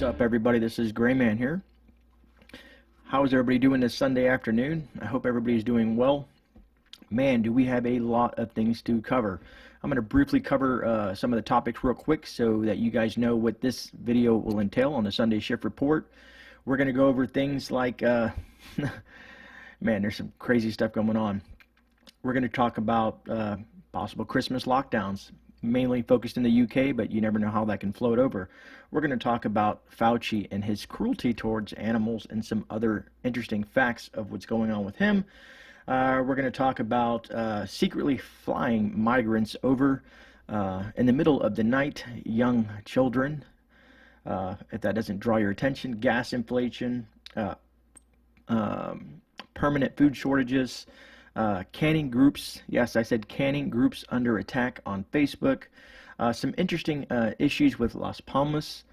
What's up, everybody? This is GreyMan here. How is everybody doing this Sunday afternoon? I hope everybody's doing well. Man, do we have a lot of things to cover. I'm going to briefly cover some of the topics real quick so that you guys know what this video will entail on the Sunday SHTF Report. We're going to go over things like, man, there's some crazy stuff going on. We're going to talk about possible Christmas lockdowns, mainly focused in the UK, but you never know how that can float over. We're going to talk about Fauci and his cruelty towards animals and some other interesting facts of what's going on with him. We're going to talk about secretly flying migrants over in the middle of the night, young children, if that doesn't draw your attention, gas inflation, permanent food shortages, canning groups. Yes, I said canning groups under attack on Facebook. Some interesting issues with Las Palmas,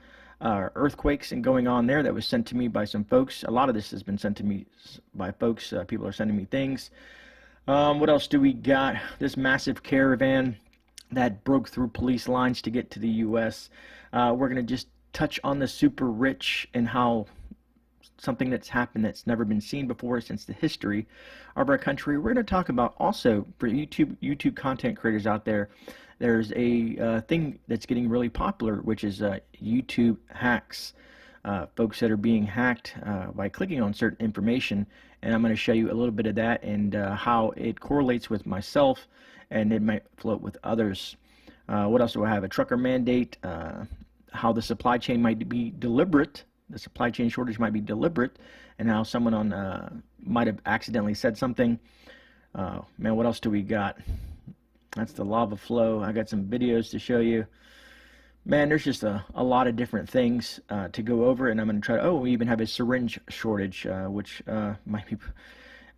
earthquakes and going on there that was sent to me by some folks. A lot of this has been sent to me by folks. People are sending me things. What else do we got? This massive caravan that broke through police lines to get to the U.S. We're going to just touch on the super rich and how something that's happened that's never been seen before since the history of our country. We're going to talk about also, for YouTube content creators out there, there's a thing that's getting really popular, which is YouTube hacks. Folks that are being hacked by clicking on certain information, and I'm going to show you a little bit of that and how it correlates with myself, and it might float with others. What else do I have? A trucker mandate, how the supply chain might be deliberate. The supply chain shortage might be deliberate, and how someone on might have accidentally said something. Man, what else do we got? That's the lava flow. I got some videos to show you. Man, there's just a lot of different things to go over, and I'm going to try to, we even have a syringe shortage, which might be,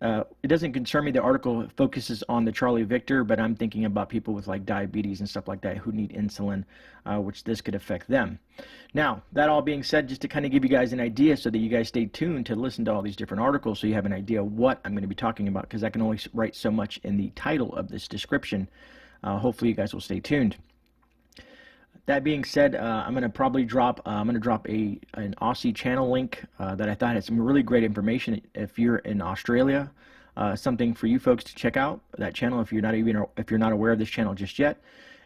it doesn't concern me. The article focuses on the Charlie Victor, but I'm thinking about people with like diabetes and stuff like that who need insulin, which this could affect them. Now, that all being said, just to kind of give you guys an idea so that you guys stay tuned to listen to all these different articles so you have an idea what I'm going to be talking about, because I can only write so much in the title of this description. Hopefully you guys will stay tuned. That being said, I'm going to probably drop an Aussie channel link that I thought had some really great information. If you're in Australia, something for you folks to check out that channel if you're not aware of this channel just yet.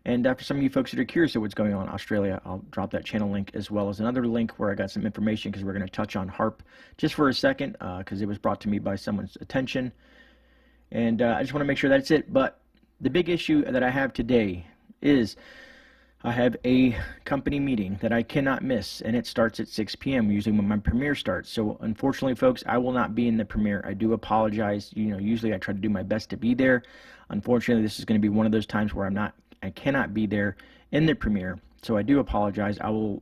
And for some of you folks that are curious of what's going on in Australia, I'll drop that channel link as well as another link where I got some information, because we're going to touch on HAARP just for a second because it was brought to me by someone's attention. And I just want to make sure that's it. But the big issue that I have today is I have a company meeting that I cannot miss, and it starts at 6 p.m. usually when my premiere starts. So unfortunately, folks, I will not be in the premiere. I do apologize. Usually I try to do my best to be there. Unfortunately, this is going to be one of those times where I cannot be there in the premiere. So I do apologize. I'm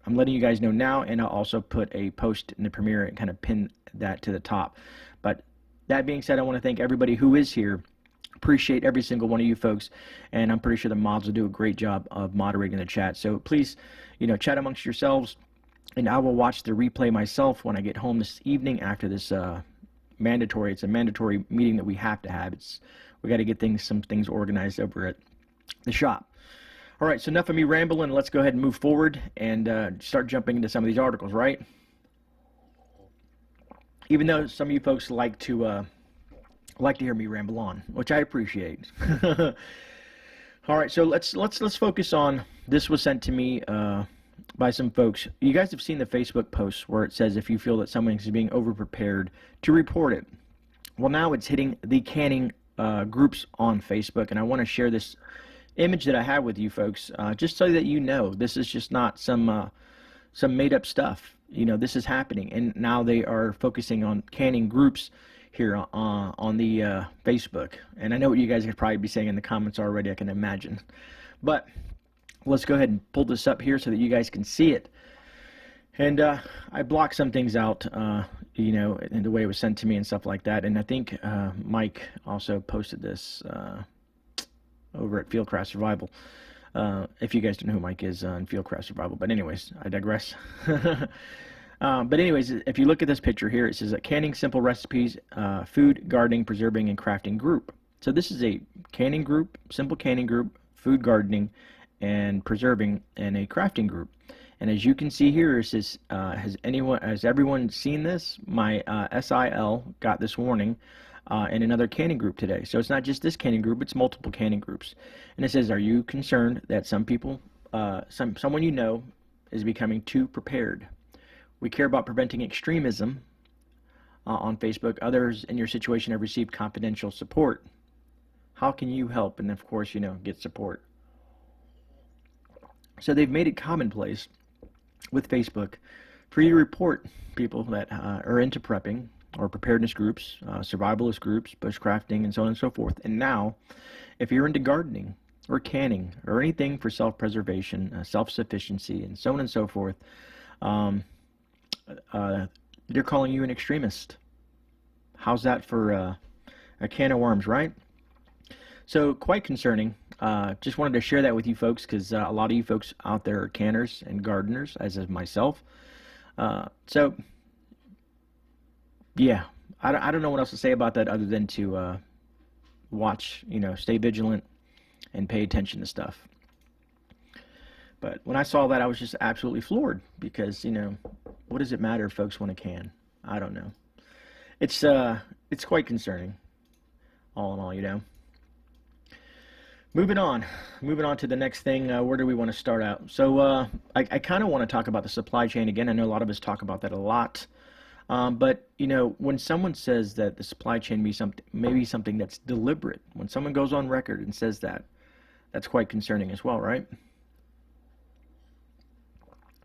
letting you guys know now, and I'll also put a post in the premiere and kind of pin that to the top. But that being said, I want to thank everybody who is here. Appreciate every single one of you folks, and I'm pretty sure the mods will do a great job of moderating the chat. So please, chat amongst yourselves, and I will watch the replay myself when I get home this evening after this it's a mandatory meeting that we have to have. We got to get some things organized over at the shop. All right, so enough of me rambling. Let's go ahead and move forward and start jumping into some of these articles, right? Even though some of you folks like to hear me ramble on, which I appreciate. All right, so let's focus on this. Was sent to me by some folks. You guys have seen the Facebook posts where it says if you feel that someone is being overprepared to report it. Well, now it's hitting the canning groups on Facebook, and I want to share this image that I have with you folks, just so that you know this is just not some made-up stuff. This is happening, and now they are focusing on canning groups here on the Facebook. And I know what you guys could probably be saying in the comments already, I can imagine. But let's go ahead and pull this up here so that you guys can see it. And I blocked some things out, in the way it was sent to me and stuff like that. And I think Mike also posted this over at Fieldcraft Survival. If you guys don't know who Mike is on Fieldcraft Survival. But anyways, I digress. But anyways, if you look at this picture here, it says canning simple recipes, food, gardening, preserving, and crafting group. So this is a canning group, simple canning group, food, gardening, and preserving, and a crafting group. And as you can see here, it says, has everyone seen this? My SIL got this warning in another canning group today. So it's not just this canning group, it's multiple canning groups. And it says, are you concerned that some people, someone you know is becoming too prepared? We care about preventing extremism on Facebook. Others in your situation have received confidential support. How can you help? And of course, get support. So they've made it commonplace with Facebook for you to report people that are into prepping or preparedness groups, survivalist groups, bushcrafting, and so on and so forth. And now, if you're into gardening or canning or anything for self-preservation, self-sufficiency, and so on and so forth, they're calling you an extremist. How's that for a can of worms, right? So quite concerning. Just wanted to share that with you folks because a lot of you folks out there are canners and gardeners, as is myself. So yeah, I don't know what else to say about that other than to watch, stay vigilant and pay attention to stuff. But when I saw that, I was just absolutely floored because, what does it matter if folks want a can? I don't know. It's quite concerning, all in all, Moving on to the next thing. Where do we want to start out? So I kind of want to talk about the supply chain again. I know a lot of us talk about that a lot. But when someone says that the supply chain may be something that's deliberate, when someone goes on record and says that, that's quite concerning as well, right?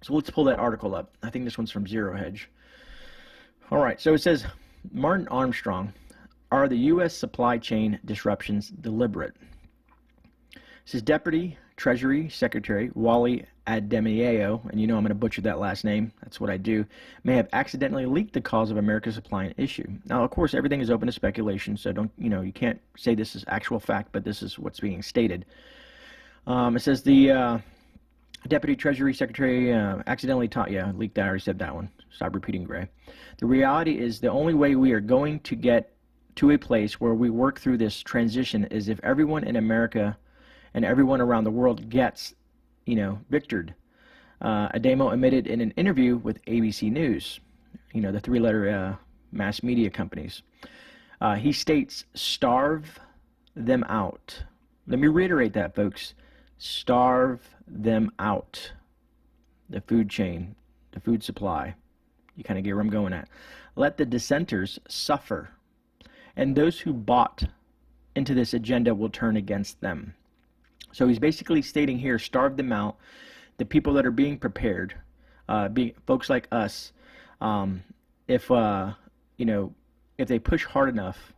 So let's pull that article up. I think this one's from Zero Hedge. All right, so it says, Martin Armstrong, are the U.S. supply chain disruptions deliberate? It says Deputy Treasury Secretary Wally Ademiao, and I'm going to butcher that last name, that's what I do, may have accidentally leaked the cause of America's supply issue. Now, of course, everything is open to speculation, so don't, you can't say this is actual fact, but this is what's being stated. It says the Deputy Treasury Secretary accidentally leaked that. I already said that one. Stop repeating, Gray. The reality is the only way we are going to get to a place where we work through this transition is if everyone in America and everyone around the world gets, victored. Ademo admitted in an interview with ABC News, the three-letter mass media companies. He states, starve them out. Let me reiterate that, folks. Starve them out. The food chain, the food supply. You kind of get where I'm going at. Let the dissenters suffer. And those who bought into this agenda will turn against them. So he's basically stating here, starve them out. The people that are being prepared, folks like us, if they push hard enough,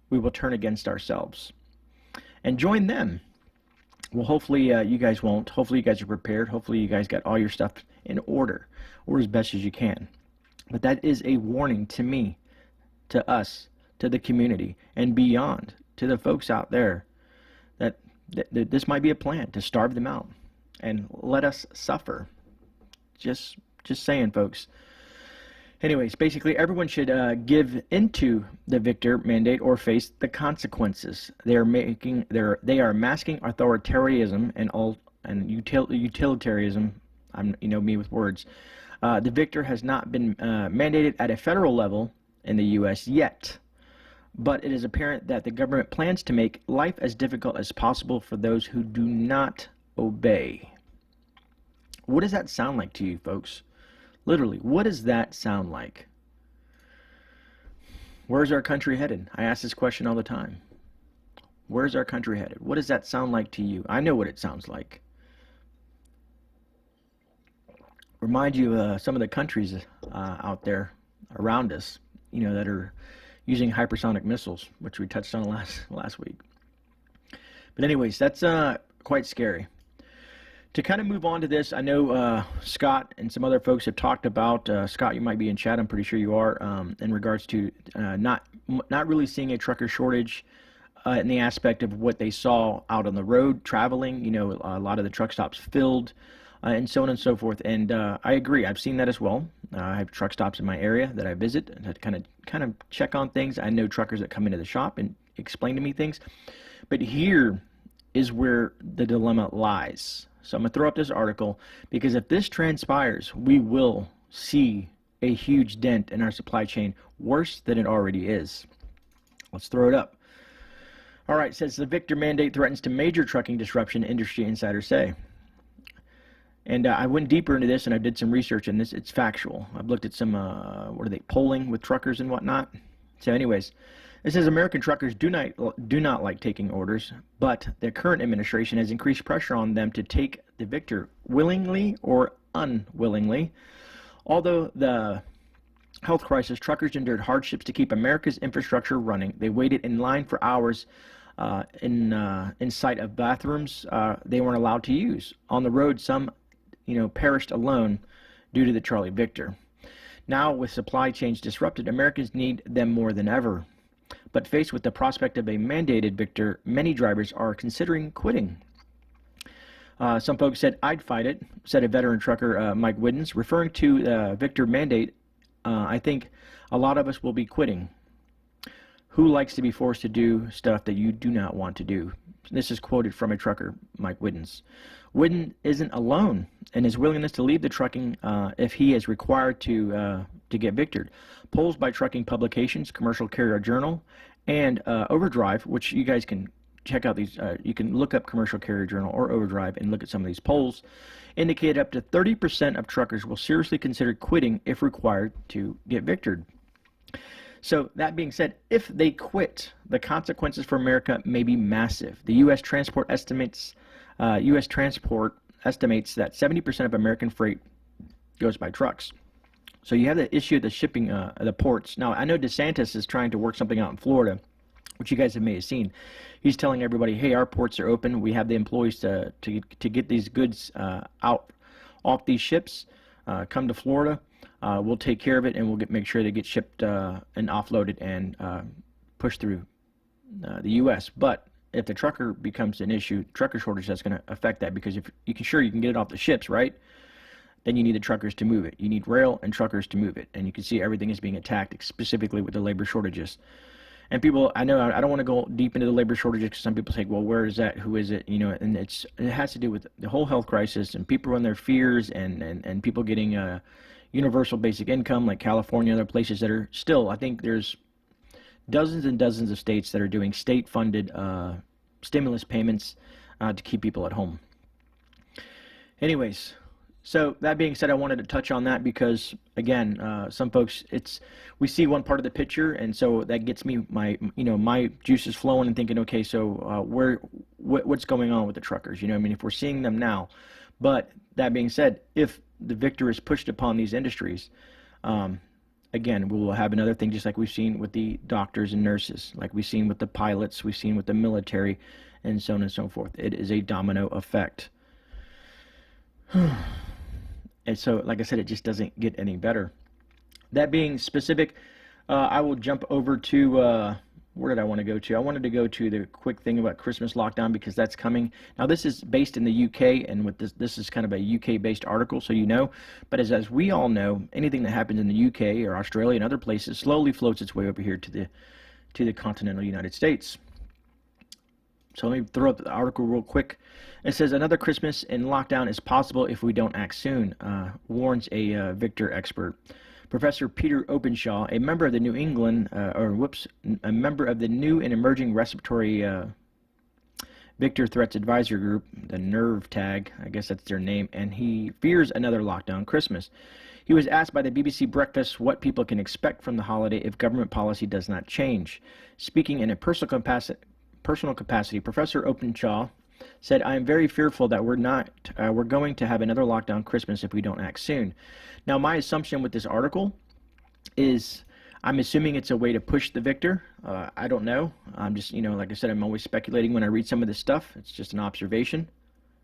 we will turn against ourselves and join them. Well, hopefully you guys won't. Hopefully you guys are prepared. Hopefully you guys got all your stuff in order, or as best as you can. But that is a warning to me, to us, to the community, and beyond, to the folks out there, that this might be a plan to starve them out and let us suffer. Just saying, folks. Anyways, basically everyone should give into the victor mandate or face the consequences. They are masking authoritarianism and utilitarianism. Me with words. The victor has not been mandated at a federal level in the U.S. yet, but it is apparent that the government plans to make life as difficult as possible for those who do not obey. What does that sound like to you, folks? Literally, what does that sound like? Where's our country headed? I ask this question all the time. Where's our country headed? What does that sound like to you? I know what it sounds like. Remind you of some of the countries out there around us, that are using hypersonic missiles, which we touched on last week. But anyways, that's quite scary. To kind of move on to this, I know Scott and some other folks have talked about, Scott, you might be in chat, I'm pretty sure you are, in regards to not really seeing a trucker shortage in the aspect of what they saw out on the road traveling, a lot of the truck stops filled, and so on and so forth. And I agree, I've seen that as well. I have truck stops in my area that I visit and kind of check on things. I know truckers that come into the shop and explain to me things. But here is where the dilemma lies. So I'm going to throw up this article because if this transpires, we will see a huge dent in our supply chain, worse than it already is. Let's throw it up. All right, it says the Victor mandate threatens to major trucking disruption, industry insiders say. And I went deeper into this and I did some research, and it's factual. I've looked at some, polling with truckers and whatnot. So anyways, it says American truckers do not like taking orders, but the current administration has increased pressure on them to take the Victor willingly or unwillingly. Although the health crisis, truckers endured hardships to keep America's infrastructure running. They waited in line for hours in sight of bathrooms they weren't allowed to use. On the road, some perished alone due to the Charlie Victor. Now, with supply chains disrupted, Americans need them more than ever. But faced with the prospect of a mandated Victor, many drivers are considering quitting. Some folks said, "I'd fight it," said a veteran trucker, Mike Widdens, referring to the Victor mandate. I think a lot of us will be quitting. Who likes to be forced to do stuff that you do not want to do? This is quoted from a trucker, Mike Widdens. Widden isn't alone in his willingness to leave the trucking if he is required to get victored. Polls by trucking publications, Commercial Carrier Journal, and Overdrive, which you guys can check out these, you can look up Commercial Carrier Journal or Overdrive and look at some of these polls, indicate up to 30% of truckers will seriously consider quitting if required to get victored. So that being said, if they quit, the consequences for America may be massive. The U.S. Transport estimates that 70% of American freight goes by trucks. So you have the issue of the shipping, the ports. Now, I know DeSantis is trying to work something out in Florida, which you guys may have seen. He's telling everybody, hey, our ports are open. We have the employees to get these goods out off these ships. Come to Florida. We'll take care of it, and we'll make sure they get shipped and offloaded and pushed through the U.S. But if the trucker becomes an issue, trucker shortage, that's going to affect that, because if you can get it off the ships, right? Then you need the truckers to move it. You need rail and truckers to move it, and you can see everything is being attacked, specifically with the labor shortages. And people, I know I don't want to go deep into the labor shortages because some people say, well, where is that? Who is it? And it has to do with the whole health crisis and people and their fears and people getting universal basic income like California and other places that are still, I think there's dozens and dozens of states that are doing state-funded stimulus payments to keep people at home. Anyways, so that being said, I wanted to touch on that because, again, some folks, we see one part of the picture, and so that gets me my juices flowing and thinking, okay, so what's going on with the truckers? If we're seeing them now, but that being said, if the victor is pushed upon these industries, again, we will have another thing, just like we've seen with the doctors and nurses, like we've seen with the pilots, we've seen with the military, and so on and so forth. It is a domino effect. And so, like I said, it just doesn't get any better. That being specific, I will jump over to, where did I want to go to? I wanted to go to the quick thing about Christmas lockdown, because that's coming. Now, this is based in the UK, and with this is kind of a UK-based article, so you know. But as we all know, anything that happens in the UK or Australia and other places slowly floats its way over here to the continental United States. So let me throw up the article real quick. It says, another Christmas in lockdown is possible if we don't act soon, warns a Victor expert. Professor Peter Openshaw, a member of the a member of the New and Emerging Respiratory Victor Threats Advisory Group, the NERV tag, I guess that's their name, and he fears another lockdown Christmas. He was asked by the BBC Breakfast what people can expect from the holiday if government policy does not change. Speaking in a personal capacity, Professor Openshaw said, I am very fearful that we're going to have another lockdown Christmas if we don't act soon. Now, my assumption with this article is, I'm assuming it's a way to push the victor. I don't know. I'm just, like I said, I'm always speculating when I read some of this stuff. It's just an observation.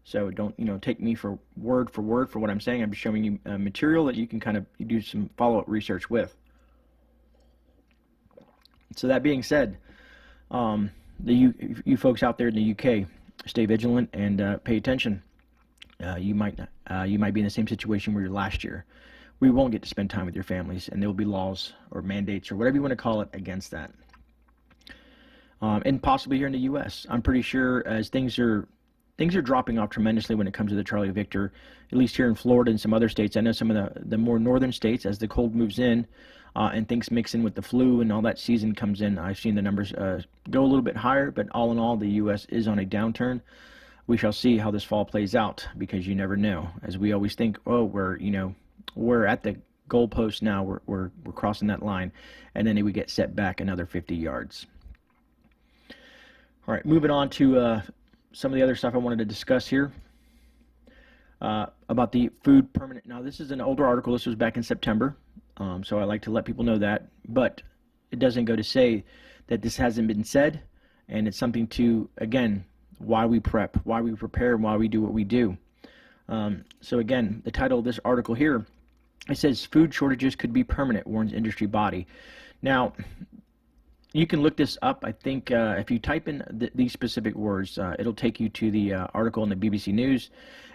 So don't, take me for word for what I'm saying. I'm just showing you material that you can kind of do some follow-up research with. So that being said, you folks out there in the UK, stay vigilant and pay attention. You might be in the same situation where you were last year. We won't get to spend time with your families, and there will be laws or mandates or whatever you want to call it against that. and possibly here in the U.S. I'm pretty sure as things are dropping off tremendously when it comes to the Charlie Victor, at least here in Florida and some other states. I know some of the more northern states, as the cold moves in and things mix in with the flu and all that season comes in, I've seen the numbers go a little bit higher, but all in all, the U.S. is on a downturn. We shall see how this fall plays out, because you never know. As we always think, oh, we're at the goalpost now, we're crossing that line, and then we get set back another 50 yards. All right, moving on to some of the other stuff I wanted to discuss here about the food permanent. Now, this is an older article. This was back in September, so I like to let people know that, but it doesn't go to say that this hasn't been said, and it's something to, again, why we prep, why we prepare, and why we do what we do. So again, the title of this article here, it says, food shortages could be permanent, warns industry body. Now, you can look this up. I think if you type in these specific words, it'll take you to the article in the BBC News.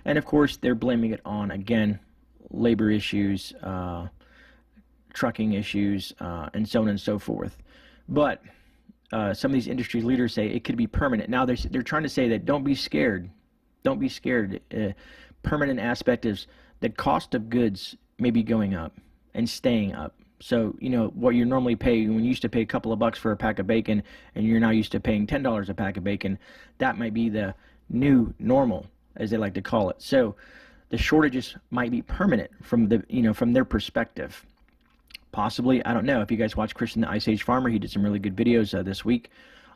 And of course, they're blaming it on, again, labor issues, trucking issues, and so on and so forth. But some of these industry leaders say it could be permanent. Now they're trying to say that don't be scared. Don't be scared. Permanent aspect is the cost of goods may be going up and staying up. So, you know, what you normally pay, when you used to pay a couple of bucks for a pack of bacon and you're now used to paying $10 a pack of bacon, that might be the new normal, as they like to call it. So the shortages might be permanent from from their perspective. Possibly, I don't know. If you guys watch Christian the Ice Age Farmer, he did some really good videos this week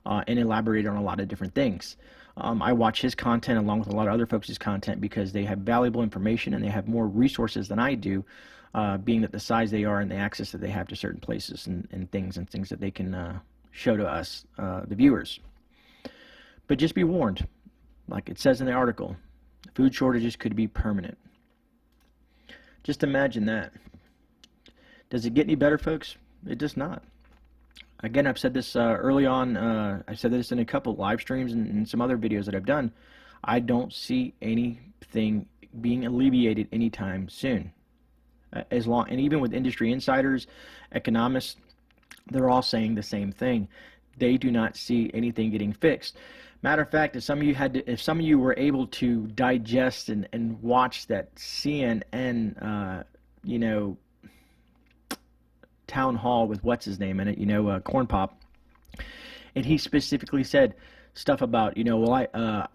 and elaborated on a lot of different things. I watch his content along with a lot of other folks' content because they have valuable information and they have more resources than I do, being that the size they are and the access that they have to certain places and things that they can show to us, the viewers. But just be warned, like it says in the article, food shortages could be permanent. Just imagine that. Does it get any better, folks? It does not. Again, I've said this early on. I've said this in a couple live streams and some other videos that I've done. I don't see anything being alleviated anytime soon. And even with industry insiders, economists, they're all saying the same thing. They do not see anything getting fixed. Matter of fact, if some of you were able to digest and watch that CNN, town hall with what's his name in it, Corn Pop, and he specifically said stuff about, the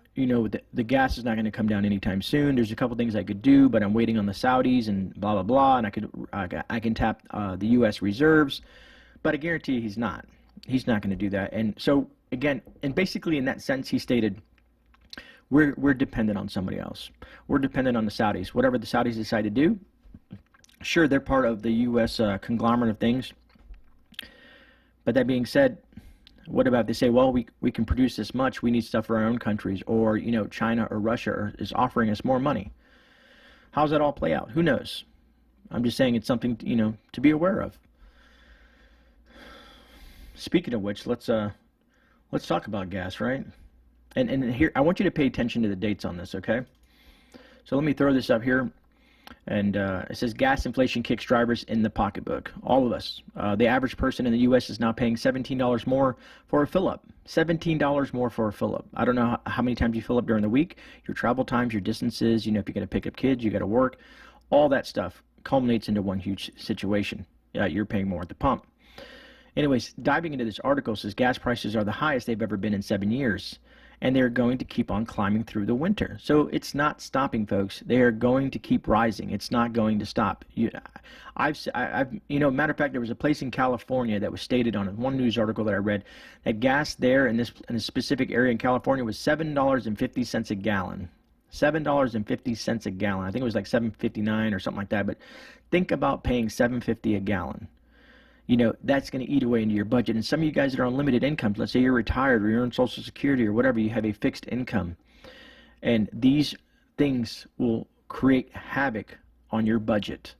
gas is not going to come down anytime soon. There's a couple things I could do, but I'm waiting on the Saudis and blah blah blah, and I can tap the U.S. reserves, but I guarantee he's not going to do that. And so again, and basically in that sense, he stated, we're dependent on somebody else. We're dependent on the Saudis. Whatever the Saudis decide to do. Sure, they're part of the U.S. Conglomerate of things. But that being said, what about if they say, well, we can produce this much, we need stuff for our own countries, or, China or Russia is offering us more money. How does that all play out? Who knows? I'm just saying it's something, to be aware of. Speaking of which, let's talk about gas, right? And here, I want you to pay attention to the dates on this, okay? So let me throw this up here. And it says gas inflation kicks drivers in the pocketbook. All of us. The average person in the U.S. is now paying $17 more for a fill-up. $17 more for a fill-up. I don't know how many times you fill up during the week, your travel times, your distances, if you got to pick up kids, you got to work. All that stuff culminates into one huge situation. You're paying more at the pump. Anyways, diving into this article, says gas prices are the highest they've ever been in 7 years. And they're going to keep on climbing through the winter. So it's not stopping, folks. They are going to keep rising. It's not going to stop. Matter of fact, there was a place in California that was stated on one news article that I read that gas there in this specific area in California was $7.50 a gallon. $7.50 a gallon. I think it was like $7.59 or something like that. But think about paying $7.50 a gallon. That's going to eat away into your budget. And some of you guys that are on limited incomes, let's say you're retired or you're on Social Security or whatever, you have a fixed income. And these things will create havoc on your budget,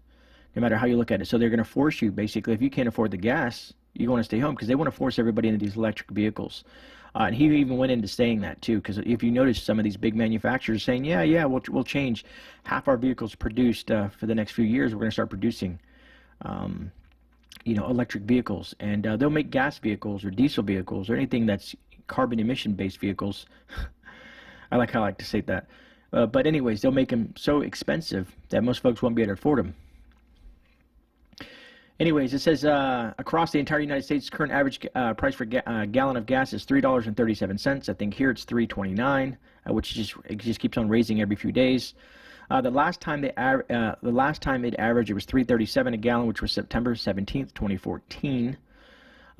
no matter how you look at it. So they're going to force you, basically, if you can't afford the gas, you want to stay home because they want to force everybody into these electric vehicles. And he even went into saying that, too, because if you notice some of these big manufacturers saying, we'll change half our vehicles produced for the next few years. We're going to start producing electric vehicles, and they'll make gas vehicles or diesel vehicles or anything that's, carbon emission-based vehicles. I like how I like to say that. But anyways, they'll make them so expensive that most folks won't be able to afford them. Anyways, it says across the entire United States, current average price for a gallon of gas is $3.37. I think here it's $3.29, which it just keeps on raising every few days. The last time it averaged, it was $3.37 a gallon, which was September 17th, 2014.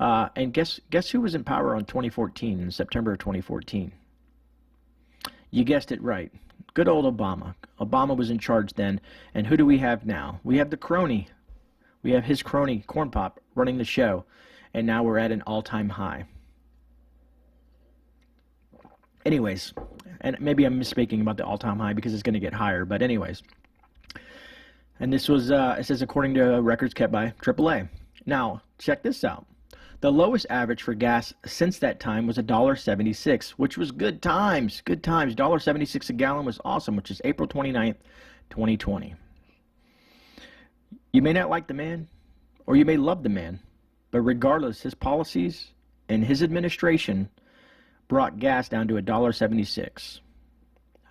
And guess who was in power on 2014, in September of 2014? You guessed it right. Good old Obama. Obama was in charge then. And who do we have now? We have the crony. We have his crony, Corn Pop, running the show. And now we're at an all-time high. Anyways, and maybe I'm misspeaking about the all-time high because it's going to get higher. But anyways. And this was, it says, according to records kept by AAA. Now, check this out. The lowest average for gas since that time was $1.76, which was good times. Good times. $1.76 a gallon was awesome, which is April 29th, 2020. You may not like the man, or you may love the man, but regardless, his policies and his administration brought gas down to $1.76.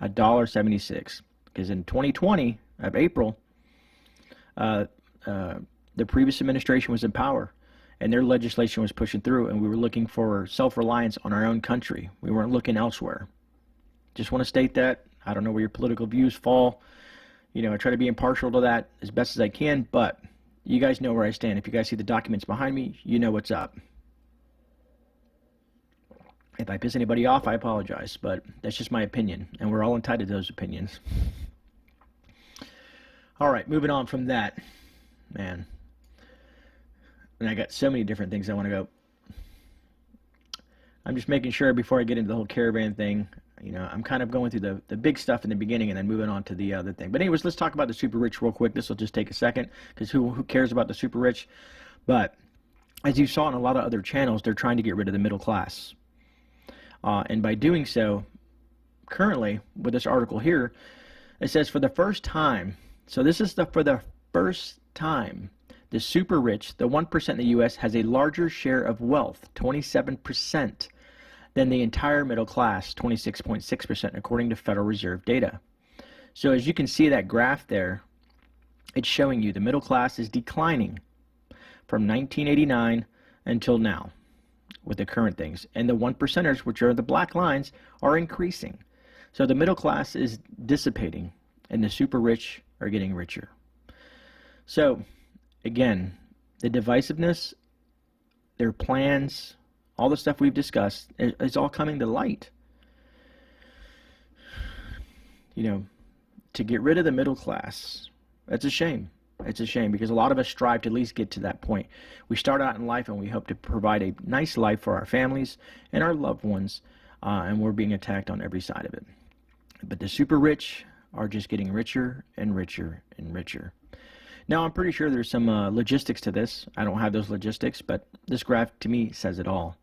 $1.76. Because in 2020 of April, the previous administration was in power, and their legislation was pushing through, and we were looking for self-reliance on our own country. We weren't looking elsewhere. Just want to state that. I don't know where your political views fall. You know, I try to be impartial to that as best as I can, but you guys know where I stand. If you guys see the documents behind me, you know what's up. If I piss anybody off, I apologize, but that's just my opinion, and we're all entitled to those opinions. All right, moving on from that, man. And I got so many different things I want to go. I'm just making sure before I get into the whole caravan thing, you know, I'm kind of going through the big stuff in the beginning and then moving on to the other thing. But anyways, let's talk about the super rich real quick. This will just take a second because who cares about the super rich? But as you saw in a lot of other channels, they're trying to get rid of the middle class. And by doing so, currently, with this article here, it says for the first time, so this is for the first time, the super rich, the 1% in the U.S., has a larger share of wealth, 27%, than the entire middle class, 26.6%, according to Federal Reserve data. So as you can see that graph there, it's showing you the middle class is declining from 1989 until now with the current things. And the 1%ers, which are the black lines, are increasing. So the middle class is dissipating, and the super rich are getting richer. So again, the divisiveness, their plans, all the stuff we've discussed is all coming to light. You know, to get rid of the middle class, that's a shame. It's a shame because a lot of us strive to at least get to that point. We start out in life and we hope to provide a nice life for our families and our loved ones, and we're being attacked on every side of it. But the super rich are just getting richer and richer and richer. Now, I'm pretty sure there's some logistics to this. I don't have those logistics, but this graph to me says it all.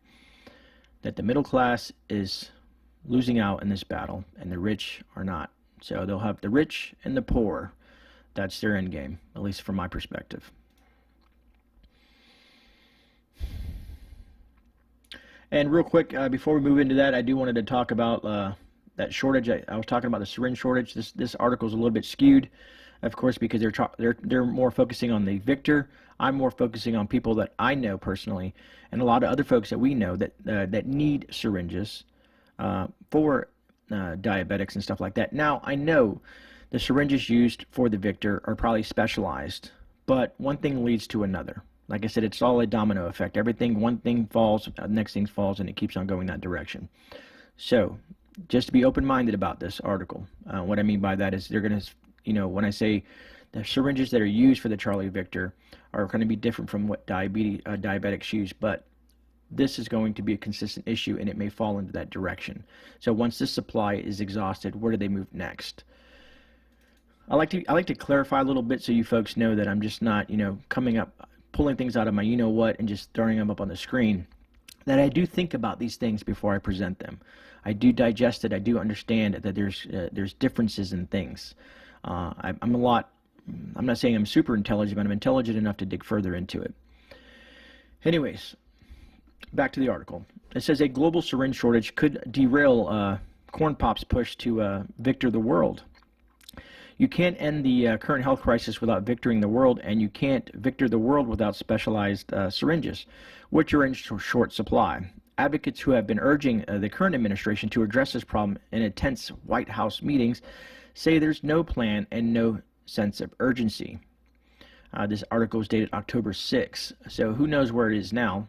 That the middle class is losing out in this battle, and the rich are not. So they'll have the rich and the poor. That's their end game, at least from my perspective. And real quick, before we move into that, I do wanted to talk about that shortage. I was talking about the syringe shortage. This article is a little bit skewed, of course, because they're more focusing on the victor. I'm more focusing on people that I know personally, and a lot of other folks that we know that need syringes for diabetics and stuff like that. Now, I know the syringes used for the victor are probably specialized, but one thing leads to another. Like I said, it's all a domino effect. one thing falls, next thing falls, and it keeps on going that direction. So, just to be open-minded about this article, what I mean by that is they're going to, you know, when I say the syringes that are used for the Charlie Victor are going to be different from what diabetics use, but this is going to be a consistent issue, and it may fall into that direction. So once this supply is exhausted, where do they move next? I like to clarify a little bit so you folks know that I'm just not, you know, pulling things out of my you-know-what and just throwing them up on the screen. That I do think about these things before I present them. I do digest it. I do understand that there's differences in things. I'm not saying I'm super intelligent, but I'm intelligent enough to dig further into it. Anyways, back to the article. It says a global syringe shortage could derail Corn Pop's push to victor the world. You can't end the current health crisis without victoring the world, and you can't victor the world without specialized syringes, which are in short supply. Advocates who have been urging the current administration to address this problem in intense White House meetings say there's no plan and no sense of urgency. This article is dated October 6, so who knows where it is now.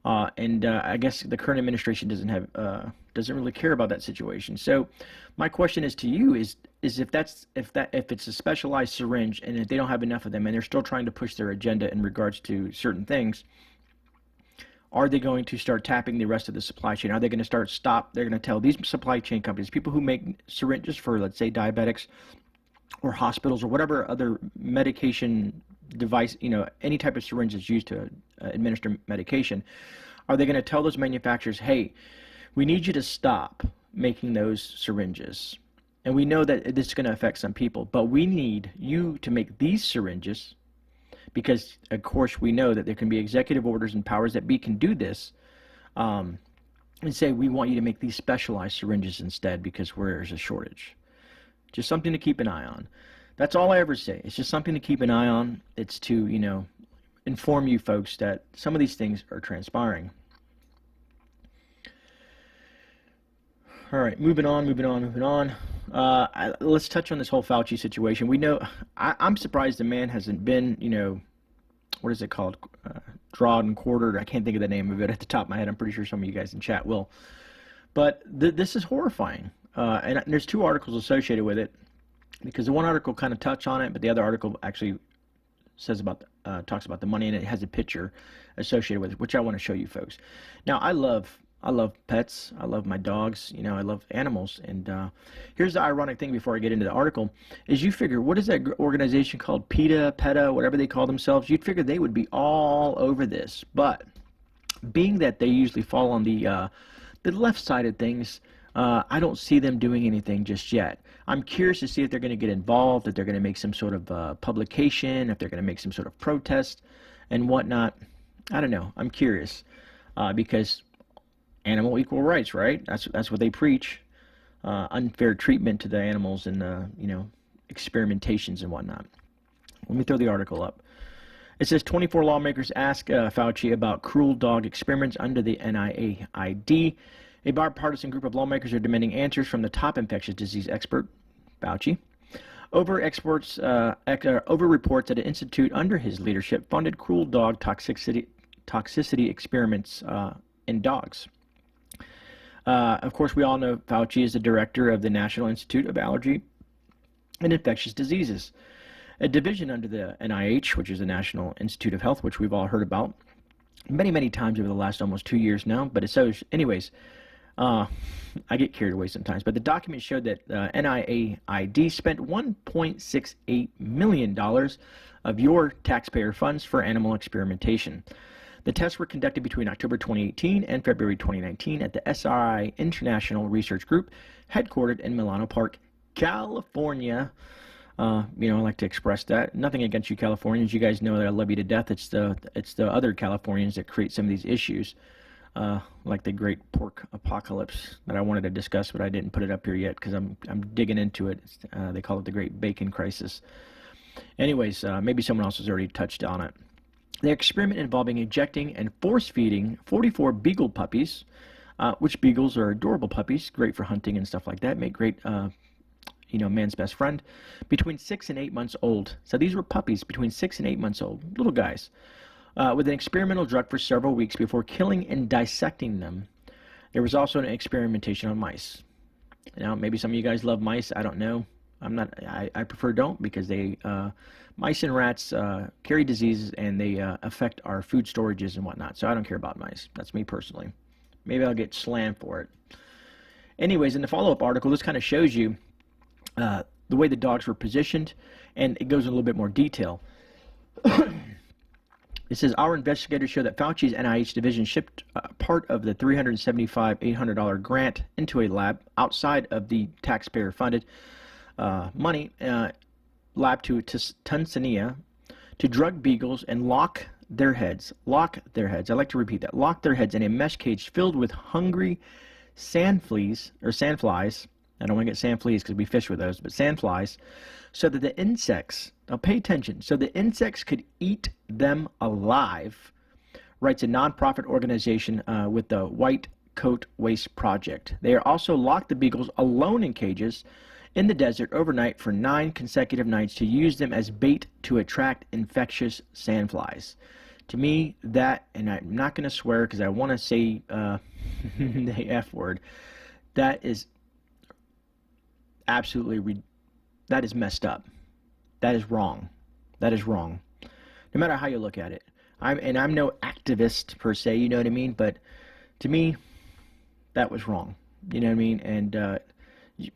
I guess the current administration doesn't really care about that situation. So my question is to you is if it's a specialized syringe and if they don't have enough of them and they're still trying to push their agenda in regards to certain things, are they going to start tapping the rest of the supply chain? Are they going to they're going to tell these supply chain companies, people who make syringes for, let's say, diabetics or hospitals or whatever other medication device, any type of syringe that's used to administer medication, are they going to tell those manufacturers, hey, we need you to stop making those syringes? And we know that this is going to affect some people, but we need you to make these syringes because, of course, we know that there can be executive orders and powers that be can do this and say, we want you to make these specialized syringes instead because there's a shortage. Just something to keep an eye on. That's all I ever say. It's just something to keep an eye on. It's to, inform you folks that some of these things are transpiring. All right, moving on. Let's touch on this whole Fauci situation. We know, I'm surprised the man hasn't been, what is it called? Drawed and quartered. I can't think of the name of it at the top of my head. I'm pretty sure some of you guys in chat will. But this is horrifying. And there's two articles associated with it, because the one article kind of touched on it, but the other article actually talks about the money, and it has a picture associated with it, which I want to show you folks. Now, I love pets. I love my dogs. I love animals. And here's the ironic thing before I get into the article, is you figure, what is that organization called? PETA, whatever they call themselves? You'd figure they would be all over this. But being that they usually fall on the left side of things, I don't see them doing anything just yet. I'm curious to see if they're going to get involved, if they're going to make some sort of publication, if they're going to make some sort of protest and whatnot. I don't know. I'm curious because animal equal rights, right? That's what they preach. Unfair treatment to the animals and experimentations and whatnot. Let me throw the article up. It says 24 lawmakers ask Fauci about cruel dog experiments under the NIAID. A bipartisan group of lawmakers are demanding answers from the top infectious disease expert, Fauci, over reports that an institute under his leadership funded cruel dog toxicity experiments in dogs. Of course, we all know Fauci is the director of the National Institute of Allergy and Infectious Diseases, a division under the NIH, which is the National Institute of Health, which we've all heard about many, many times over the last almost 2 years now. But it's so, anyways, I get carried away sometimes. But the document showed that NIAID spent $1.68 million of your taxpayer funds for animal experimentation. The tests were conducted between October 2018 and February 2019 at the SRI International Research Group, headquartered in Milano Park, California. I like to express that. Nothing against you Californians. You guys know that I love you to death. It's the other Californians that create some of these issues, like the great pork apocalypse that I wanted to discuss, but I didn't put it up here yet because I'm digging into it. They call it the Great Bacon Crisis. Anyways, maybe someone else has already touched on it. The experiment involving injecting and force-feeding 44 beagle puppies, which beagles are adorable puppies, great for hunting and stuff like that, make great, man's best friend, between 6 and 8 months old. So these were puppies between 6 and 8 months old, little guys, with an experimental drug for several weeks before killing and dissecting them. There was also an experimentation on mice. Now, maybe some of you guys love mice. I don't know. I prefer don't, because they mice and rats carry diseases and they affect our food storages and whatnot. So I don't care about mice. That's me personally. Maybe I'll get slammed for it. Anyways, in the follow-up article, this kind of shows you the way the dogs were positioned, and it goes in a little bit more detail. It says, our investigators show that Fauci's NIH division shipped part of the $375,800 grant into a lab outside of the taxpayer-funded money lab to Tanzania to drug beagles and lock their heads, lock their heads, I like to repeat that, lock their heads in a mesh cage filled with hungry sandflies, I don't want to get sand fleas because we fish with those, but sandflies, so that the insects, now pay attention, so the insects could eat them alive, writes a nonprofit organization with the White Coat Waste Project. They are also locked the beagles alone in cages in the desert overnight for 9 consecutive nights to use them as bait to attract infectious sandflies. To me, that, and I'm not going to swear because I want to say the F word, that is absolutely, that is messed up. That is wrong. That is wrong. No matter how you look at it. I'm no activist per se, you know what I mean? But to me, that was wrong. You know what I mean? And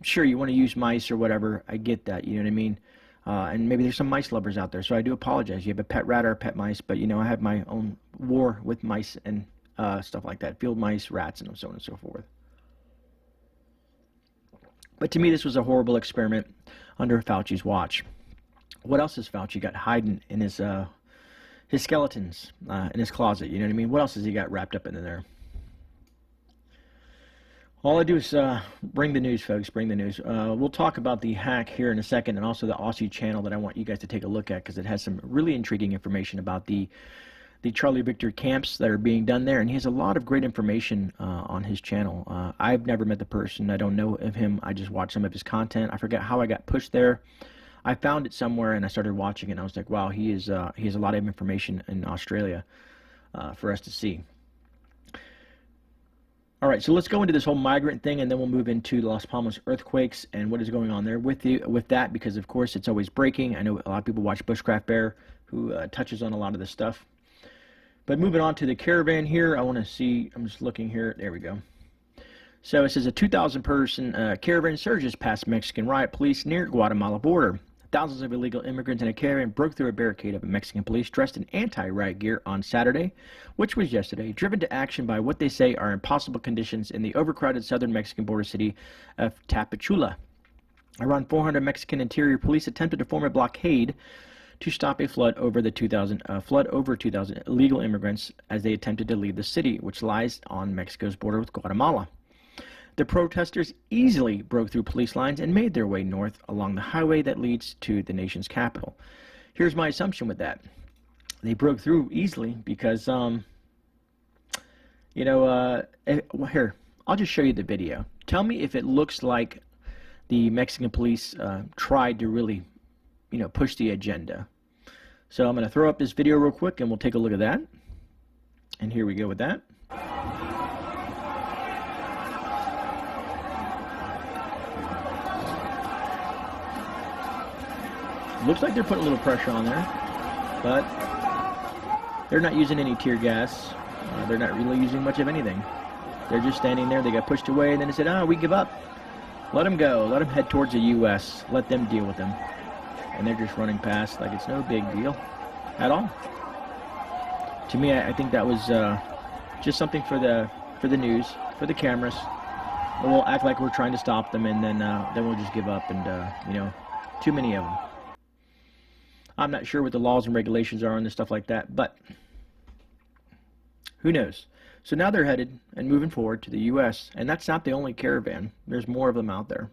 sure, you want to use mice or whatever. I get that. You know what I mean? And maybe there's some mice lovers out there, so I do apologize. You have a pet rat or a pet mice, but you know, I have my own war with mice and stuff like that. Field mice, rats, and so on and so forth. But to me, this was a horrible experiment under Fauci's watch. What else has Fauci got hiding in his skeletons in his closet? You know what I mean? What else has he got wrapped up in there? All I do is bring the news, folks, bring the news. We'll talk about the hack here in a second, and also the Aussie channel that I want you guys to take a look at because it has some really intriguing information about the Charlie Victor camps that are being done there, and he has a lot of great information on his channel. I've never met the person. I don't know of him. I just watch some of his content. I forget how I got pushed there. I found it somewhere, and I started watching it, and I was like, wow, he has a lot of information in Australia for us to see. All right, so let's go into this whole migrant thing, and then we'll move into the Las Palmas earthquakes and what is going on there with that, because, of course, it's always breaking. I know a lot of people watch Bushcraft Bear, who touches on a lot of this stuff. But moving on to the caravan here, I want to see, I'm just looking here, there we go. So it says a 2,000-person caravan surges past Mexican riot police near Guatemala border. Thousands of illegal immigrants in a caravan broke through a barricade of Mexican police dressed in anti-riot gear on Saturday, which was yesterday, driven to action by what they say are impossible conditions in the overcrowded southern Mexican border city of Tapachula. Around 400 Mexican interior police attempted to form a blockade to stop a flood over 2,000 illegal immigrants as they attempted to leave the city, which lies on Mexico's border with Guatemala. The protesters easily broke through police lines and made their way north along the highway that leads to the nation's capital. Here's my assumption with that. They broke through easily because, here, I'll just show you the video. Tell me if it looks like the Mexican police tried to really, push the agenda. So I'm going to throw up this video real quick and we'll take a look at that. And here we go with that. Looks like they're putting a little pressure on there, but they're not using any tear gas. They're not really using much of anything. They're just standing there. They got pushed away, and then they said, we give up. Let them go. Let them head towards the U.S. Let them deal with them. And they're just running past like it's no big deal at all. To me, I think that was just something for the news, for the cameras. And we'll act like we're trying to stop them, and then we'll just give up, and, too many of them. I'm not sure what the laws and regulations are on this stuff like that, but who knows? So now they're headed and moving forward to the U.S., and that's not the only caravan. There's more of them out there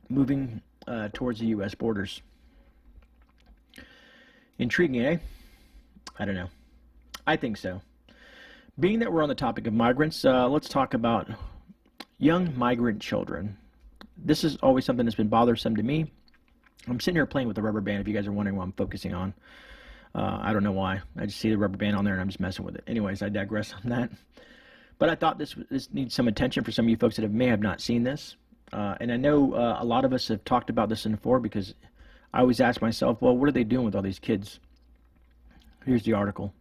moving towards the U.S. borders. Intriguing, eh? I don't know. I think so. Being that we're on the topic of migrants, let's talk about young migrant children. This is always something that's been bothersome to me. I'm sitting here playing with the rubber band, if you guys are wondering what I'm focusing on. I don't know why. I just see the rubber band on there and I'm just messing with it. Anyways, I digress on that. But I thought this needs some attention for some of you folks that may have not seen this. And I know a lot of us have talked about this before, because I always ask myself, well, what are they doing with all these kids? Here's the article.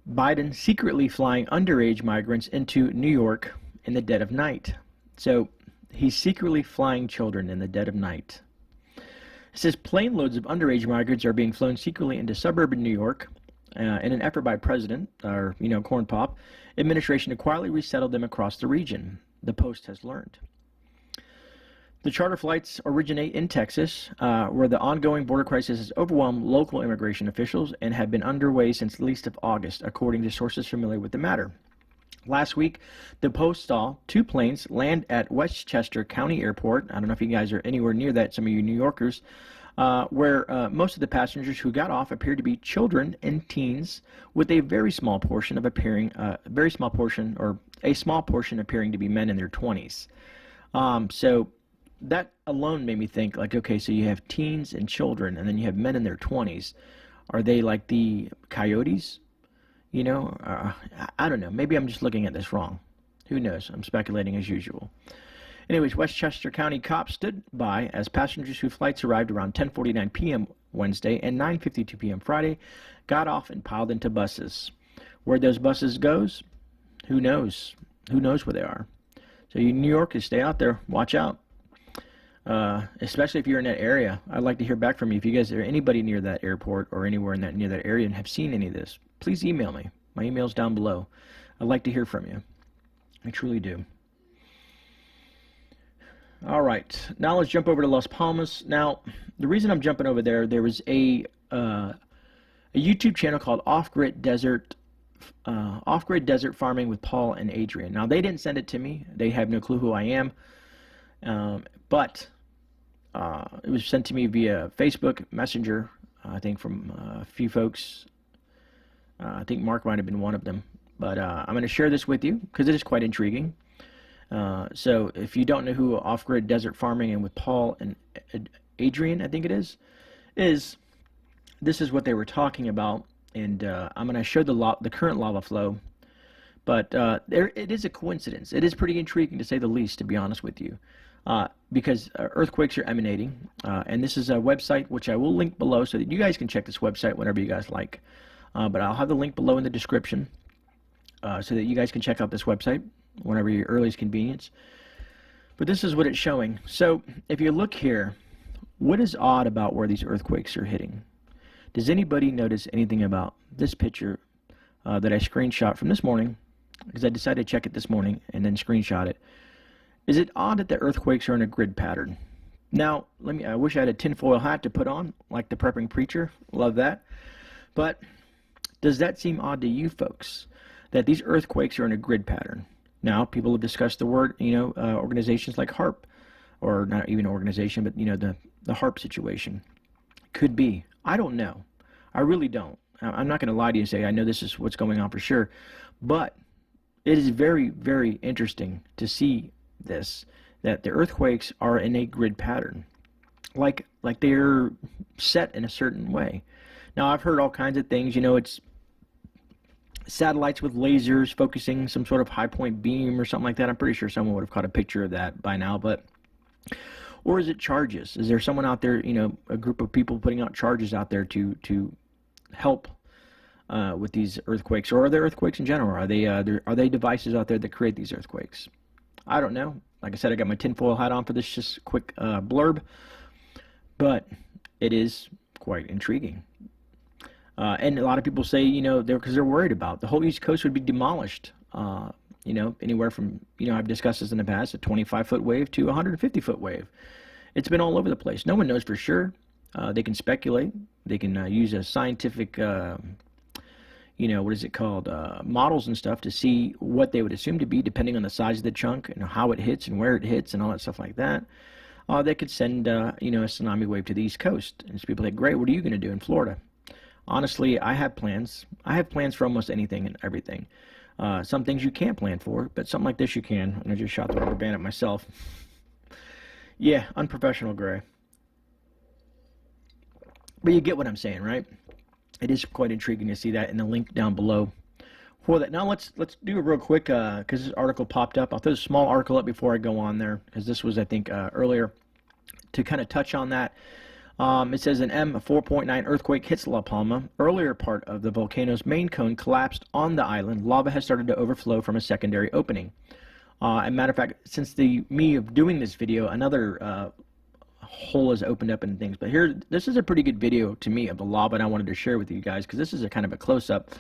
Biden secretly flying underage migrants into New York in the dead of night. So he's secretly flying children in the dead of night. It says plane loads of underage migrants are being flown secretly into suburban New York in an effort by President, or Corn Pop, administration to quietly resettle them across the region, the Post has learned. The charter flights originate in Texas, where the ongoing border crisis has overwhelmed local immigration officials and have been underway since at least of August, according to sources familiar with the matter. Last week, the Post saw 2 planes land at Westchester County Airport. I don't know if you guys are anywhere near that, some of you New Yorkers, where most of the passengers who got off appeared to be children and teens, with a very small portion appearing to be men in their 20s. So that alone made me think, like, okay, so you have teens and children, and then you have men in their 20s. Are they like the coyotes? You know, I don't know. Maybe I'm just looking at this wrong. Who knows? I'm speculating as usual. Anyways, Westchester County cops stood by as passengers whose flights arrived around 10:49 p.m. Wednesday and 9:52 p.m. Friday got off and piled into buses. Where those buses goes, who knows? Who knows where they are? So you New Yorkers, stay out there. Watch out. Especially if you're in that area. I'd like to hear back from you. If you guys are anybody near that airport or anywhere in near that area and have seen any of this, please email me. My email's down below. I'd like to hear from you. I truly do. All right, now let's jump over to Las Palmas. Now, the reason I'm jumping over there, there was a YouTube channel called Off-Grid Desert Farming with Paul and Adrian. Now, they didn't send it to me. They have no clue who I am, but it was sent to me via Facebook Messenger, I think from a few folks. I think Mark might have been one of them. But I'm going to share this with you because it is quite intriguing. So if you don't know who Off-Grid Desert Farming and with Paul and Adrian, I think it is this is what they were talking about. And I'm going to show the current lava flow. But it is a coincidence. It is pretty intriguing, to say the least, to be honest with you. Because earthquakes are emanating. And this is a website which I will link below so that you guys can check this website whenever you guys like. But I'll have the link below in the description so that you guys can check out this website whenever your earliest convenience. But this is what it's showing. So if you look here, what is odd about where these earthquakes are hitting? Does anybody notice anything about this picture that I screenshot from this morning? Because I decided to check it this morning and then screenshot it. Is it odd that the earthquakes are in a grid pattern? Now, I wish I had a tinfoil hat to put on, like the prepping preacher. Love that. But does that seem odd to you folks, that these earthquakes are in a grid pattern? Now, people have discussed the word, organizations like HAARP, or not even organization, but, the HAARP situation. Could be. I don't know. I really don't. I'm not going to lie to you and say I know this is what's going on for sure. But it is very, very interesting to see this, that the earthquakes are in a grid pattern. Like they're set in a certain way. Now, I've heard all kinds of things. It's satellites with lasers focusing some sort of high point beam or something like that. I'm pretty sure someone would have caught a picture of that by now. Or is it charges? Is there someone out there, a group of people putting out charges out there to help with these earthquakes? Or are there earthquakes in general? Are they devices out there that create these earthquakes? I don't know. Like I said, I got my tinfoil hat on for this just quick blurb. But it is quite intriguing. And a lot of people say, because they're worried about the whole East Coast would be demolished. Anywhere from, I've discussed this in the past, a 25-foot wave to a 150-foot wave. It's been all over the place. No one knows for sure. They can speculate. They can use a scientific, models and stuff to see what they would assume to be, depending on the size of the chunk and how it hits and where it hits and all that stuff like that. They could send, a tsunami wave to the East Coast. And so people are like, great, what are you going to do in Florida? Honestly, I have plans. I have plans for almost anything and everything. Some things you can't plan for, but something like this you can. And I just shot the rubber band at myself. Yeah, unprofessional, Gray. But you get what I'm saying, right? It is quite intriguing to see that in the link down below for that. Now let's do it real quick because this article popped up. I'll throw a small article up before I go on there because this was, I think, earlier to kind of touch on that. It says an M4.9 earthquake hits La Palma. Earlier part of the volcano's main cone collapsed on the island. Lava has started to overflow from a secondary opening. As a matter of fact, since doing this video, another hole has opened up and things. But this is a pretty good video to me of the lava, and I wanted to share with you guys because this is a kind of a close-up,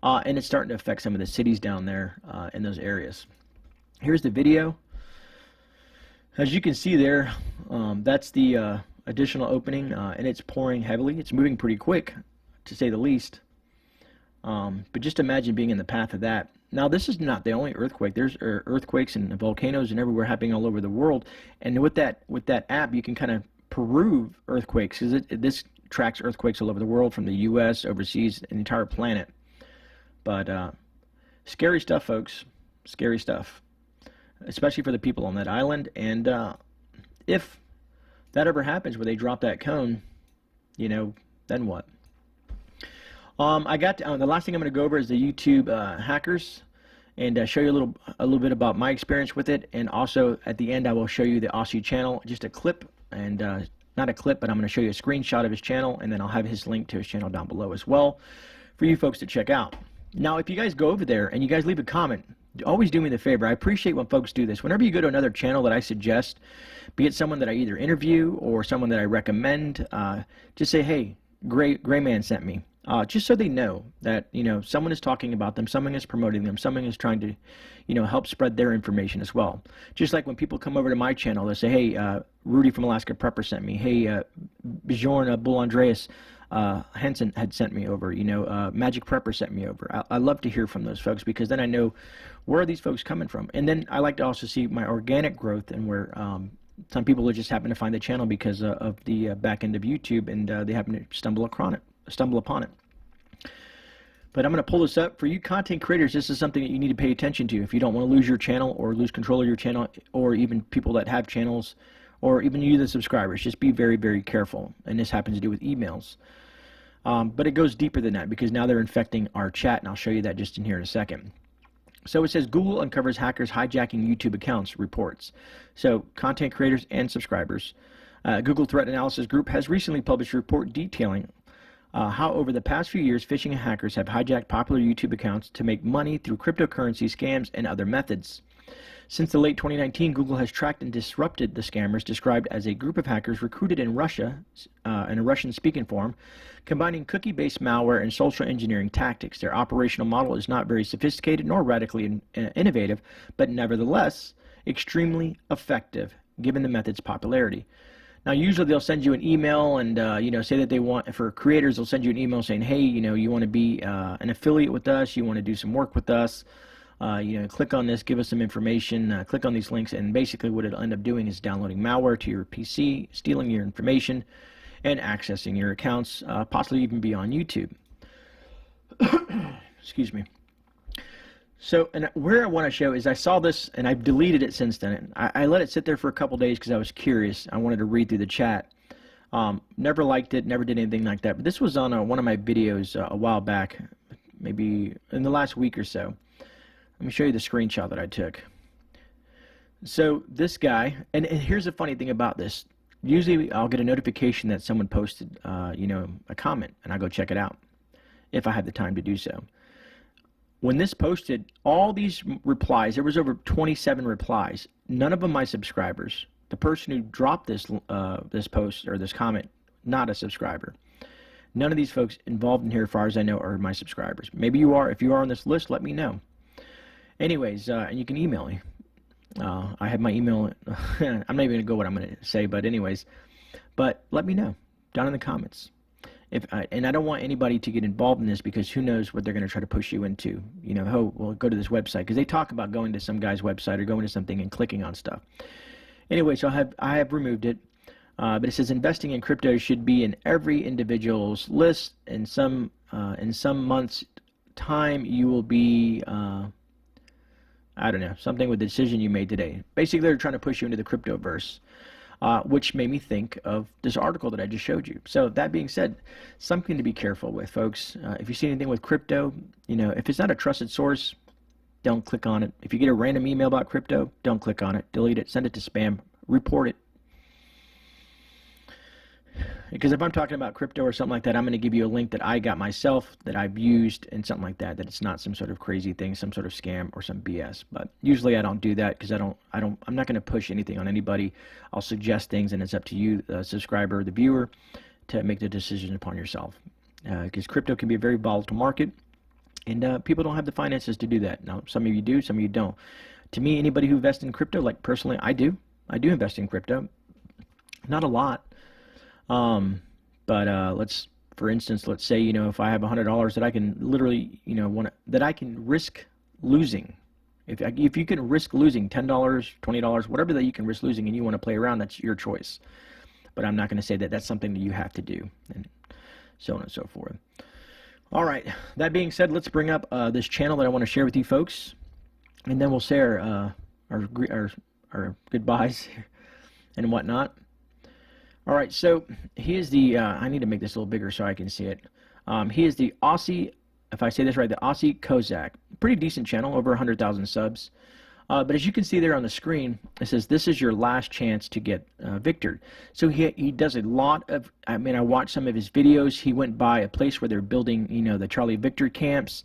and it's starting to affect some of the cities down there in those areas. Here's the video. As you can see there, that's the additional opening, and it's pouring heavily. It's moving pretty quick, to say the least. But just imagine being in the path of that. Now, this is not the only earthquake. There's earthquakes and volcanoes and everywhere happening all over the world. And with that app, you can kind of prove earthquakes, because this tracks earthquakes all over the world, from the U.S., overseas, the entire planet. But scary stuff, folks. Scary stuff, especially for the people on that island. And if that ever happens, where they drop that cone, you know, then what? I got the last thing I'm going to go over is the YouTube hackers, and show you a little bit about my experience with it. And also at the end, I will show you the Aussie channel, just a clip, and not a clip, but I'm going to show you a screenshot of his channel, and then I'll have his link to his channel down below as well for you folks to check out. Now, if you guys go over there and you guys leave a comment, always do me the favor. I appreciate when folks do this. Whenever you go to another channel that I suggest, be it someone that I either interview or someone that I recommend, just say, hey, GreyMan sent me. Just so they know that, you know, someone is talking about them, someone is promoting them, someone is trying to, you know, help spread their information as well. Just like when people come over to my channel, they say, hey, Rudy from Alaska Prepper sent me. Hey, Bjorn Bull Andreas Henson had sent me over. You know, Magic Prepper sent me over. I love to hear from those folks, because then I know where are these folks coming from. And then I like to also see my organic growth, and where some people will just happen to find the channel because of the back end of YouTube, and they happen to stumble upon it. But I'm going to pull this up. For you content creators, this is something that you need to pay attention to if you don't want to lose your channel or lose control of your channel, or even people that have channels, or even you, the subscribers. Just be very, very careful. And this happens to do with emails. But it goes deeper than that, because now they're infecting our chat, and I'll show you that just in here in a second. So it says Google uncovers hackers hijacking YouTube accounts, reports. So content creators and subscribers. Google Threat Analysis Group has recently published a report detailing how over the past few years, phishing hackers have hijacked popular YouTube accounts to make money through cryptocurrency scams and other methods. Since the late 2019, Google has tracked and disrupted the scammers described as a group of hackers recruited in Russia, in a Russian-speaking form, combining cookie-based malware and social engineering tactics. Their operational model is not very sophisticated nor radically innovative, but nevertheless extremely effective given the method's popularity. Now, usually they'll send you an email and, you know, say that they want, for creators, they'll send you an email saying, hey, you know, you want to be an affiliate with us, you want to do some work with us, you know, click on this, give us some information, click on these links, and basically what it'll end up doing is downloading malware to your PC, stealing your information, and accessing your accounts, possibly even beyond YouTube. Excuse me. So, and where I want to show is I saw this, and I've deleted it since then. I let it sit there for a couple days because I was curious. I wanted to read through the chat. Never liked it, never did anything like that. But this was on one of my videos a while back, maybe in the last week or so. Let me show you the screenshot that I took. So this guy, and here's the funny thing about this. Usually I'll get a notification that someone posted, you know, a comment, and I go check it out if I have the time to do so. When this posted, all these replies, there was over 27 replies, none of them my subscribers. The person who dropped this this post or this comment, not a subscriber. None of these folks involved in here, as far as I know, are my subscribers. Maybe you are. If you are on this list, let me know. Anyways, and you can email me. I have my email. I'm not even going to go what I'm going to say, but anyways. But let me know down in the comments. And I don't want anybody to get involved in this, because who knows what they're going to try to push you into. You know, oh, well, go to this website, because they talk about going to some guy's website or going to something and clicking on stuff. Anyway, so I have removed it, but it says investing in crypto should be in every individual's list. In some months' time, you will be, I don't know, something with the decision you made today. Basically, they're trying to push you into the cryptoverse. Which made me think of this article that I just showed you. So that being said, something to be careful with, folks. If you see anything with crypto, you know, if it's not a trusted source, don't click on it. If you get a random email about crypto, don't click on it. Delete it. Send it to spam. Report it. Because if I'm talking about crypto or something like that, I'm going to give you a link that I got myself, that I've used, and something like that. That it's not some sort of crazy thing, some sort of scam or some BS. But usually I don't do that, because I'm not going to push anything on anybody. I'll suggest things, and it's up to you, the subscriber, the viewer, to make the decision upon yourself. Because crypto can be a very volatile market, and people don't have the finances to do that. Now, some of you do, some of you don't. To me, anybody who invests in crypto, like personally, I do. I do invest in crypto. Not a lot. But for instance, let's say, if I have $100 that I can literally, that I can risk losing. If you can risk losing $10, $20, whatever that you can risk losing, and you want to play around, that's your choice. But I'm not going to say that that's something that you have to do, and so on and so forth. All right. That being said, let's bring up this channel that I want to share with you folks, and then we'll say our goodbyes and whatnot. All right, so he is the, I need to make this a little bigger so I can see it. He is the Aussie, if I say this right, the Aussie Kozak. Pretty decent channel, over 100,000 subs. But as you can see there on the screen, it says, this is your last chance to get victored. So he does a lot of, I watched some of his videos. He went by a place where they're building, the Charlie Victor camps.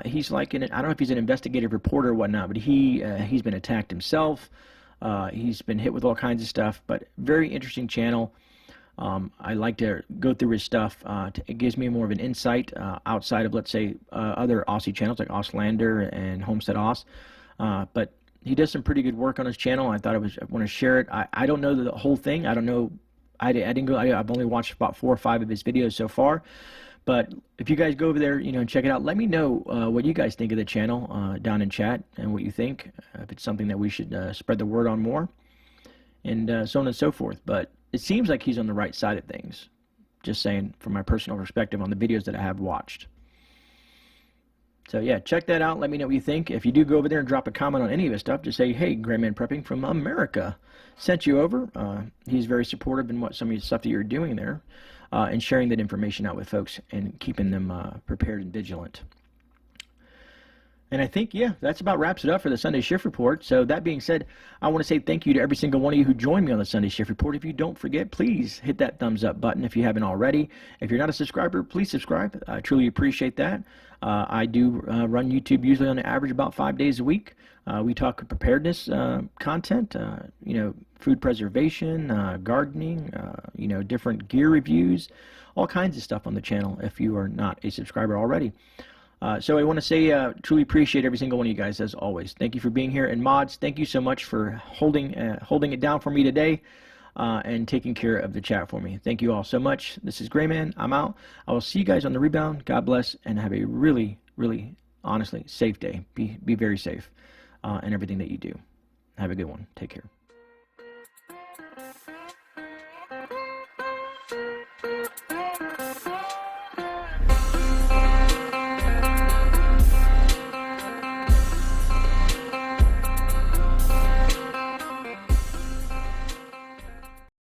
He's like, I don't know if he's an investigative reporter or whatnot, but he's been attacked himself. He's been hit with all kinds of stuff, but very interesting channel. I like to go through his stuff. It gives me more of an insight outside of, let's say, other Aussie channels like Auslander and Homestead Aus. But he does some pretty good work on his channel. I thought I want to share it. I don't know the whole thing. I don't know. I've only watched about 4 or 5 of his videos so far. But if you guys go over there, and check it out, let me know what you guys think of the channel down in chat and what you think, if it's something that we should spread the word on more, and so on and so forth. But it seems like he's on the right side of things. Just saying from my personal perspective on the videos that I have watched. So yeah, check that out. Let me know what you think. If you do go over there and drop a comment on any of his stuff, just say, hey, GreyMan Prepping from America sent you over. He's very supportive in some of the stuff that you're doing there. And sharing that information out with folks and keeping them prepared and vigilant. And I think, yeah, that's about wraps it up for the Sunday Shift Report. So that being said, I want to say thank you to every single one of you who joined me on the Sunday Shift Report. If you don't forget, please hit that thumbs up button if you haven't already. If you're not a subscriber, please subscribe. I truly appreciate that. I do run YouTube usually on average about 5 days a week. We talk preparedness content, food preservation, gardening, different gear reviews, all kinds of stuff on the channel if you are not a subscriber already. So I want to say truly appreciate every single one of you guys as always. Thank you for being here. And mods, thank you so much for holding it down for me today and taking care of the chat for me. Thank you all so much. This is GreyMan. I'm out. I will see you guys on the rebound. God bless, and have a really, really, honestly, safe day. Be very safe in everything that you do. Have a good one. Take care.